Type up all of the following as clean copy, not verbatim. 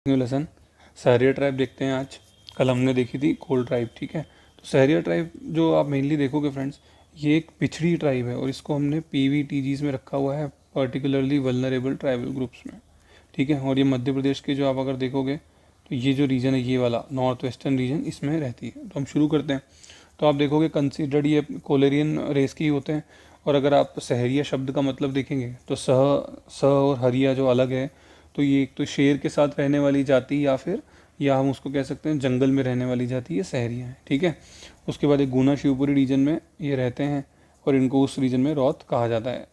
New lesson Sahariya tribe देखते हैं आज। कल हमने देखी थी कोल ट्राइब, ठीक है। तो सहरिया ट्राइब जो आप मेनली देखोगे फ्रेंड्स, ये एक पिछड़ी ट्राइब है और इसको हमने PVTGs में रखा हुआ है, पर्टिकुलरली वल्नरेबल ट्राइबल ग्रुप्स में, ठीक है। और ये मध्य प्रदेश के जो आप अगर देखोगे तो ये जो रीजन है, ये वाला नॉर्थ वेस्टर्न रीजन, इसमें रहती है। तो हम शुरू करते हैं। तो आप देखोगे कंसिडर्ड ये कोलेरियन रेस के ही होते हैं। और अगर आप सहरिया शब्द का मतलब देखेंगे तो स और हरिया जो अलग है, तो ये एक तो शेर के साथ रहने वाली जाति या हम उसको कह सकते हैं जंगल में रहने वाली जाति, ये सहरिया है, ठीक है। उसके बाद एक गुना शिवपुरी रीजन में ये रहते हैं और इनको उस रीजन में रौत कहा जाता है।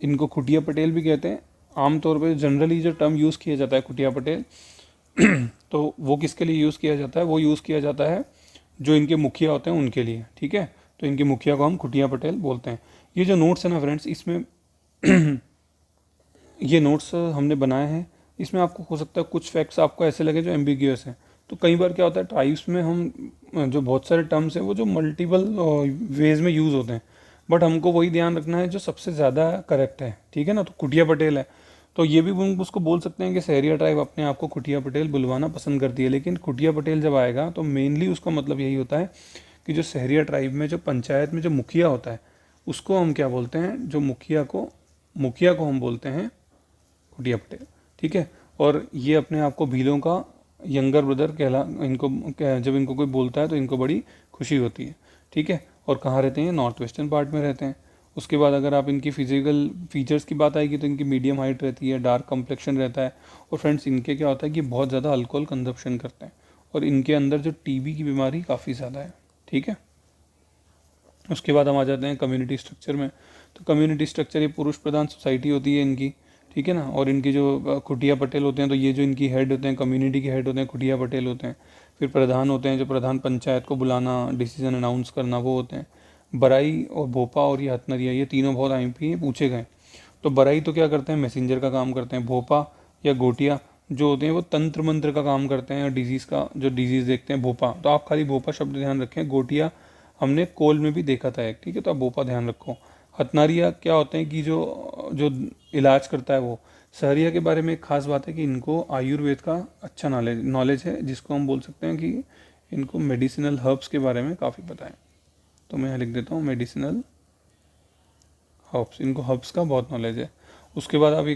इनको खुटिया पटेल भी कहते हैं। आमतौर पर जनरली जो टर्म यूज़ किया जाता है खुटिया पटेल तो वो किसके लिए यूज़ किया जाता है? वो यूज़ किया जाता है जो इनके मुखिया होते हैं उनके लिए, ठीक है। तो इनके मुखिया को हम खुटिया पटेल बोलते हैं। ये जो नोट्स है ना फ्रेंड्स, इसमें ये नोट्स हमने बनाए हैं। इसमें आपको हो सकता है कुछ फैक्ट्स आपको ऐसे लगे जो एम्बिग्यूअस हैं। तो कई बार क्या होता है, ट्राइब्स में हम जो बहुत सारे टर्म्स हैं वो जो मल्टीपल वेज में यूज़ होते हैं, बट हमको वही ध्यान रखना है जो सबसे ज़्यादा करेक्ट है, ठीक है ना। तो खुटिया पटेल है, तो ये भी हम उसको बोल सकते हैं कि सहरिया ट्राइब अपने आप को खुटिया पटेल बुलवाना पसंद करती है। लेकिन खुटिया पटेल जब आएगा तो मेनली उसका मतलब यही होता है कि जो सहरिया ट्राइब में जो पंचायत में जो मुखिया होता है उसको हम क्या बोलते हैं, जो मुखिया को हम बोलते हैं खुटिया पटेल, ठीक है। और ये अपने आप को भीलों का यंगर ब्रदर जब इनको कोई बोलता है तो इनको बड़ी खुशी होती है, ठीक है। और कहाँ रहते हैं? नॉर्थ वेस्टर्न पार्ट में रहते हैं। उसके बाद अगर आप इनकी फिजिकल फीचर्स की बात आएगी तो इनकी मीडियम हाइट रहती है, डार्क कम्प्लेक्शन रहता है। और फ्रेंड्स इनके क्या होता है कि बहुत ज़्यादा अल्कोहल कंजप्शन करते हैं और इनके अंदर जो TB की बीमारी काफ़ी ज़्यादा है, ठीक है। उसके बाद हम आ जाते हैं कम्युनिटी स्ट्रक्चर में। तो कम्युनिटी स्ट्रक्चर ये पुरुष प्रधान सोसाइटी होती है इनकी, ठीक है ना। और इनकी जो खुटिया पटेल होते हैं, तो ये जो इनकी हेड होते हैं, कम्युनिटी के हेड होते हैं, खुटिया पटेल होते हैं। फिर प्रधान होते हैं, जो प्रधान पंचायत को बुलाना, डिसीजन अनाउंस करना, वो होते हैं। बराई और भोपा और ये हथनरिया, ये तीनों बहुत IMP पूछे गए। तो बराई तो क्या करते हैं, मैसेंजर का काम करते हैं। भोपा या गोटिया जो होते हैं वो तंत्र मंत्र का काम करते हैं, डिजीज़ का जो डिजीज़ देखते हैं। भोपा तो आप खाली भोपा शब्द ध्यान रखें, गोटिया हमने कोल में भी देखा था एक, ठीक है। तो आप भोपा ध्यान रखो। हथनारिया क्या होते हैं कि जो जो इलाज करता है वो। सहरिया के बारे में एक खास बात है कि इनको आयुर्वेद का अच्छा नॉलेज है, जिसको हम बोल सकते हैं कि इनको मेडिसिनल हर्ब्स के बारे में काफ़ी पता है। तो मैं यहाँ लिख देता हूँ मेडिसिनल हर्ब्स, इनको हर्ब्स का बहुत नॉलेज है। उसके बाद आप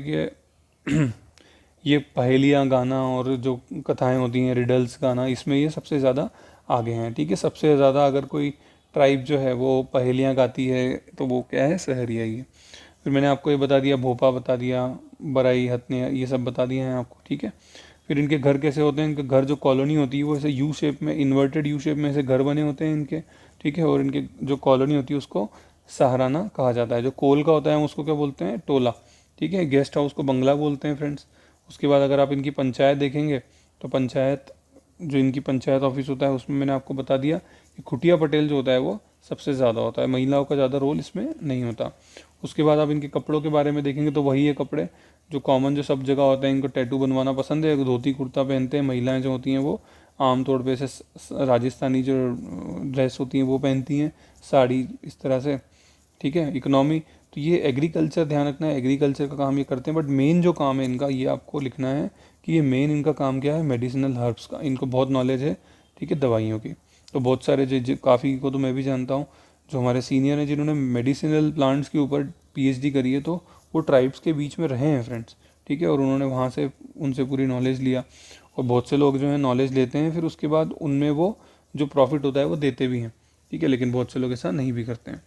ये पहेलियाँ गाना और जो कथाएं होती हैं, रिडल्स गाना, इसमें ये सबसे ज़्यादा आगे हैं, ठीक है। सबसे ज़्यादा अगर कोई ट्राइब जो है वो पहेलियाँ गाती है तो वो क्या है, सहरिया ही है। फिर मैंने आपको ये बता दिया, भोपा बता दिया, बराई, हथने, ये सब बता दिए हैं आपको, ठीक है। फिर इनके घर कैसे होते हैं, इनके घर जो कॉलोनी होती है वो ऐसे U शेप में, इन्वर्टेड U शेप में ऐसे घर बने होते हैं इनके, ठीक है। और इनके जो कॉलोनी होती है उसको सहाराना कहा जाता है। जो कोल का होता है उसको क्या बोलते हैं, टोला, ठीक है। गेस्ट हाउस को बंगला बोलते हैं फ्रेंड्स। उसके बाद अगर आप इनकी पंचायत देखेंगे तो जो इनकी पंचायत ऑफिस होता है उसमें मैंने आपको बता दिया कि खुटिया पटेल जो होता है वो सबसे ज़्यादा होता है, महिलाओं का ज़्यादा रोल इसमें नहीं होता। उसके बाद आप इनके कपड़ों के बारे में देखेंगे तो वही है कपड़े जो कॉमन जो सब जगह होते हैं। इनको टैटू बनवाना पसंद है, धोती कुर्ता पहनते हैं। महिलाएं जो होती हैं वो आमतौर पे ऐसे राजस्थानी जो ड्रेस होती हैं वो पहनती हैं, साड़ी इस तरह से, ठीक है। इकोनॉमी तो ये एग्रीकल्चर ध्यान रखना है, एग्रीकल्चर का काम ये करते हैं। बट मेन जो काम है इनका ये आपको लिखना है कि ये मेन इनका काम क्या है, मेडिसिनल हर्ब्स का इनको बहुत नॉलेज है, ठीक है, दवाइयों की। तो बहुत सारे जो काफ़ी को तो मैं भी जानता हूँ जो हमारे सीनियर हैं जिन्होंने मेडिसिनल प्लांट्स के ऊपर PhD करी है, तो वो ट्राइब्स के बीच में रहे हैं फ्रेंड्स, ठीक है। और उन्होंने वहाँ से उनसे पूरी नॉलेज लिया। और बहुत से लोग जो है नॉलेज लेते हैं, फिर उसके बाद उनमें वो जो प्रॉफिट होता है वो देते भी हैं, ठीक है। लेकिन बहुत से लोग ऐसा नहीं भी करते हैं।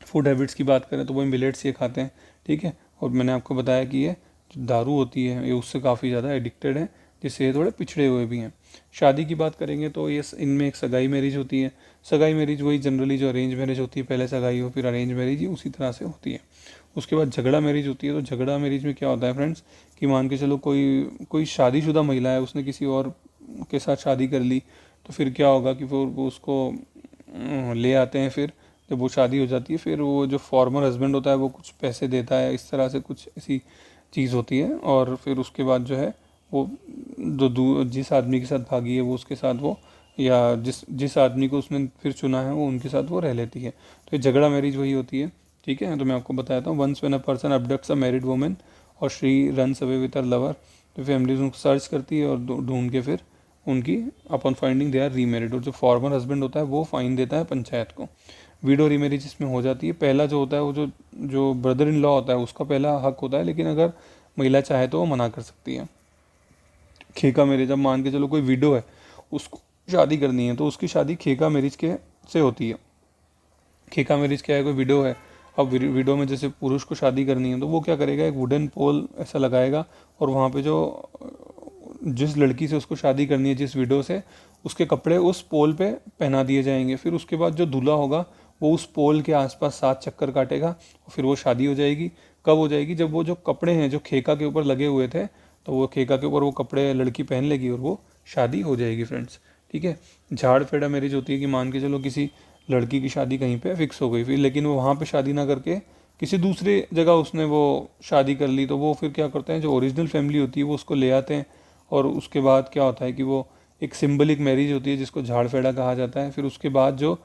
फूड हैबिट्स की बात करें तो वो मिलेट्स ये खाते हैं, ठीक है। और मैंने आपको बताया कि ये जो दारू होती है ये उससे काफ़ी ज़्यादा एडिक्टेड है, जिससे ये थोड़े पिछड़े हुए भी हैं। शादी की बात करेंगे तो ये इनमें एक सगाई मैरिज होती है। सगाई मैरिज वही जनरली जो अरेंज मैरिज होती है, पहले सगाई हो फिर अरेंज मैरिज, ही उसी तरह से होती है। उसके बाद झगड़ा मैरिज होती है। तो झगड़ा मैरिज में क्या होता है फ्रेंड्स कि मान के चलो कोई शादीशुदा महिला है, उसने किसी और के साथ शादी कर ली, तो फिर क्या होगा कि वो उसको ले आते हैं। फिर जब वो शादी हो जाती है फिर वो जो फॉर्मर हस्बैंड होता है वो कुछ पैसे देता है, इस तरह से कुछ ऐसी चीज़ होती है। और फिर उसके बाद जो है वो जिस आदमी के साथ भागी है वो उसके साथ वो, या जिस आदमी को उसने फिर चुना है वो उनके साथ वो रह लेती है। तो ये झगड़ा मैरिज वही होती है, ठीक है। तो मैं आपको बताता हूँ, once when a person abducts a married woman और she runs away with her lover. तो फैमिलीज उनको सर्च करती है और ढूंढ के फिर उनकी upon finding they are remarried, और जो फॉर्मर हस्बैंड होता है वो फाइन देता है पंचायत को। विडो रीमेरिज इसमें हो जाती है। पहला जो होता है वो जो जो ब्रदर इन लॉ होता है उसका पहला हक होता है, लेकिन अगर महिला चाहे तो वो मना कर सकती है। खेका मैरिज, अब मान के चलो कोई विडो है, उसको शादी करनी है तो उसकी शादी खेका मैरिज के से होती है। खेका मैरिज क्या है, कोई विडो है, अब विडो में जैसे पुरुष को शादी करनी है तो वो क्या करेगा, एक वुडन पोल ऐसा लगाएगा और वहाँ पे जो जिस लड़की से उसको शादी करनी है, जिस विडो से, उसके कपड़े उस पोल पे पहना दिए जाएंगे। फिर उसके बाद जो दूल्हा होगा वो उस पोल के आसपास 7 चक्कर काटेगा और फिर वो शादी हो जाएगी। कब हो जाएगी, जब वो जो कपड़े हैं जो खेका के ऊपर लगे हुए थे, तो वो खेका के ऊपर वो कपड़े लड़की पहन लेगी और वो शादी हो जाएगी फ्रेंड्स। ठीक है। झाड़ फेड़ा मैरिज होती है कि मान के चलो किसी लड़की की शादी कहीं पे फिक्स हो गई, फिर लेकिन वो वहाँ पे शादी ना करके किसी दूसरी जगह उसने वो शादी कर ली, तो वो फिर क्या करते हैं, जो ओरिजिनल फैमिली होती है वो उसको ले आते हैं और उसके बाद क्या होता है कि वो एक सिंबलिक मैरिज होती है जिसको झाड़ फेड़ा कहा जाता है। फिर उसके बाद जो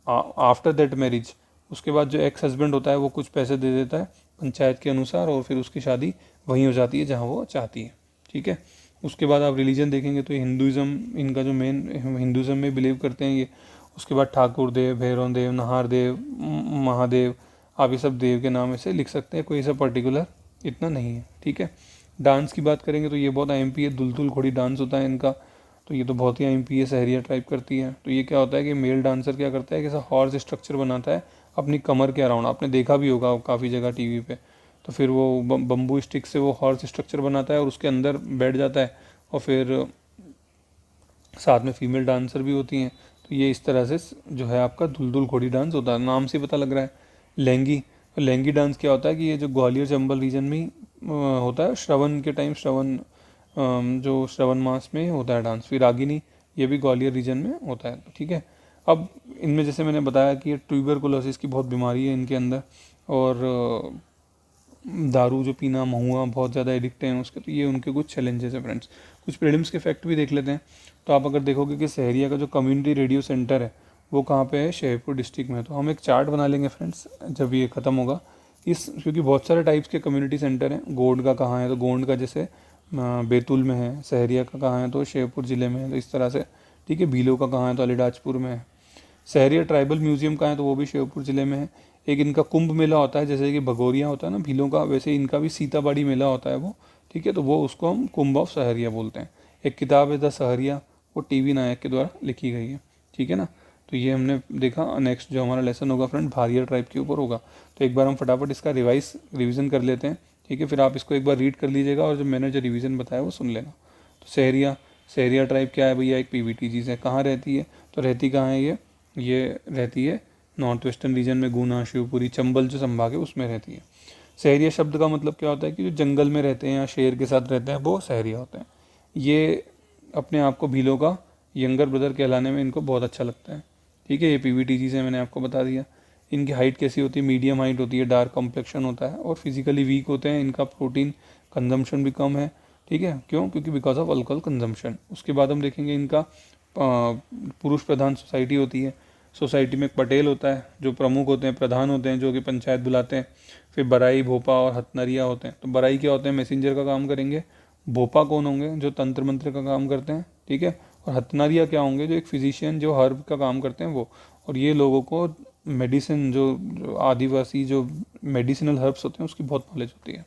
आफ्टर दैट मैरिज, उसके बाद जो एक्स हस्बैंड होता है वो कुछ पैसे दे देता है पंचायत के अनुसार और फिर उसकी शादी वहीं हो जाती है जहाँ वो चाहती है। ठीक है। उसके बाद आप रिलीजन देखेंगे तो हिंदुज़म, इनका जो मेन हिंदुज़म में बिलीव करते हैं ये। उसके बाद ठाकुर देव, भैरव देव, नहार देव, महादेव, आप ये सब देव के नाम ऐसे लिख सकते हैं, कोई ऐसा पर्टिकुलर इतना नहीं है। ठीक है। डांस की बात करेंगे तो ये बहुत आईएमपी है, दुलदुल घोड़ी डांस होता है इनका, तो ये तो बहुत ही आईएमपी है, सहरिया टाइप करती है। तो ये क्या होता है कि मेल डांसर क्या करता है कि ऐसा हॉर्स स्ट्रक्चर बनाता है अपनी कमर के अराउंड, आपने देखा भी होगा काफ़ी जगह टीवी पे। तो फिर वो बम्बू स्टिक से वो हॉर्स स्ट्रक्चर बनाता है और उसके अंदर बैठ जाता है और फिर साथ में फीमेल डांसर भी होती हैं। तो ये इस तरह से जो है आपका दुलदुल घोड़ी डांस होता है, नाम से पता लग रहा है। लहंगी, लहंगी डांस क्या होता है कि ये जो ग्वालियर चंबल रीजन में ही होता है, श्रवण के टाइम, श्रवण जो श्रवण मास में होता है डांस। फिर रागिनी, ये भी ग्वालियर रीजन में होता है। ठीक है। अब इनमें जैसे मैंने बताया कि ये ट्यूबरकुलोसिस की बहुत बीमारी है इनके अंदर, और दारू जो पीना, महुआ बहुत ज़्यादा एडिक्ट हैं उसके, तो ये उनके कुछ चैलेंजेस हैं फ्रेंड्स। कुछ प्रीलिम्स के फैक्ट भी देख लेते हैं। तो आप अगर देखोगे कि सहरिया का जो कम्युनिटी रेडियो सेंटर है वो कहाँ पे है, शेरपुर डिस्ट्रिक्ट में। तो हम एक चार्ट बना लेंगे फ्रेंड्स जब ये ख़त्म होगा इस, क्योंकि बहुत सारे टाइप्स के कम्युनिटी सेंटर हैं। गोंड का कहाँ है, तो गोंड का जैसे बैतूल में है। सहरिया का कहाँ है, तो शेरपुर ज़िले में है, तो इस तरह से। ठीक है। भीलों का कहाँ है, तो अलीराजपुर में है। सहरिया ट्राइबल म्यूजियम कहाँ है, तो वो भी शेरपुर ज़िले में है। एक इनका कुंभ मेला होता है, जैसे कि भगोरिया होता है ना भीलों का, वैसे इनका भी सीताबाड़ी मेला होता है वो। ठीक है। तो वो उसको हम कुंभ ऑफ सहरिया बोलते हैं। एक किताब है द सहरिया, वो टीवी नायक के द्वारा लिखी गई है। ठीक है ना। तो ये हमने देखा। नेक्स्ट जो हमारा लेसन होगा फ्रेंड भारिया ट्राइब के ऊपर होगा। तो एक बार हम फटाफट इसका रिवीजन कर लेते हैं। ठीक है। फिर आप इसको एक बार रीड कर लीजिएगा और जो मैंने जो रिवीजन बताया वो सुन लेना। तो सहरिया, सहरिया ट्राइब क्या है भैया, एक पीवीटी चीज़ है। कहाँ रहती है, तो रहती कहाँ है ये रहती है नॉर्थ वेस्टर्न रीजन में, गुना, शिवपुरी, चंबल जो संभाग है उसमें रहती है। सहरिया शब्द का मतलब क्या होता है कि जो जंगल में रहते हैं या शेर के साथ रहते हैं वो सहरिया होते हैं। ये अपने आप को भीलों का यंगर ब्रदर कहलाने में इनको बहुत अच्छा लगता है। ठीक है। ये पीवीटी चीज़ें मैंने आपको बता दिया। इनकी हाइट कैसी होती है, मीडियम हाइट होती है, डार्क कॉम्प्लेक्शन होता है और फिजिकली वीक होते हैं। इनका प्रोटीन कंजम्पशन भी कम है। ठीक है। क्यों, क्योंकि बिकॉज ऑफ अल्कोहल कंजम्पशन। उसके बाद हम देखेंगे इनका पुरुष प्रधान सोसाइटी होती है। सोसाइटी में एक पटेल होता है जो प्रमुख होते हैं, प्रधान होते हैं जो कि पंचायत बुलाते हैं। फिर बराई, भोपा और हथनरिया होते हैं। तो बराई क्या होते हैं, मैसेंजर का काम करेंगे। भोपा कौन होंगे, जो तंत्र मंत्र का काम करते हैं। ठीक है। और हथनरिया क्या होंगे, जो एक फिजिशियन जो हर्ब का काम करते हैं वो। और ये लोगों को मेडिसिन, जो आदिवासी जो मेडिसिनल हर्ब्स होते हैं उसकी बहुत नॉलेज होती है।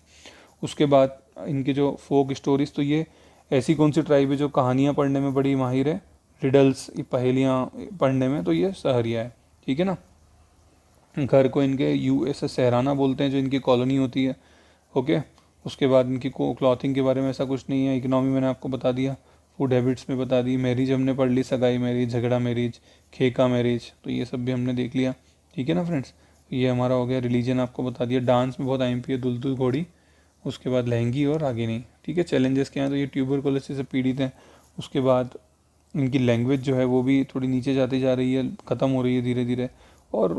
उसके बाद इनके जो फोक स्टोरीज, तो ये ऐसी कौन सी ट्राइब है जो कहानियाँ पढ़ने में बड़ी माहिर है, रिडल्स, पहेलियाँ पढ़ने में, तो ये सहरिया है। ठीक है ना। घर को इनके यूएस सहराना बोलते हैं, जो इनकी कॉलोनी होती है। ओके। उसके बाद इनकी क्लॉथिंग के बारे में ऐसा कुछ नहीं है। इकोनॉमी मैंने आपको बता दिया, फूड हैबिट्स में बता दी, मैरिज हमने पढ़ ली, सगाई मैरिज, झगड़ा मैरिज, खेका मैरिज, तो ये सब भी हमने देख लिया। ठीक है ना फ्रेंड्स। ये हमारा हो गया। रिलीजन आपको बता दिया। डांस में बहुत आईएमपी है, दुलदुल घोड़ी। उसके बाद लहंगी और रागिनी। ठीक है। चैलेंजेस क्या हैं, तो ये ट्यूबरकुलोसिस से पीड़ित हैं। उसके बाद इनकी लैंग्वेज जो है वो भी थोड़ी नीचे जाती जा रही है, ख़त्म हो रही है धीरे धीरे। और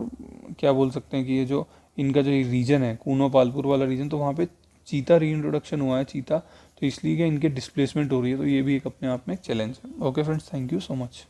क्या बोल सकते हैं कि ये जो इनका जो रीजन है, कूनो पालपुर वाला रीजन, तो वहाँ पे चीता री इंट्रोडक्शन हुआ है, चीता, तो इसलिए इनके डिस्प्लेसमेंट हो रही है। तो ये भी एक अपने आप में एक चैलेंज है। Okay friends, thank you so much.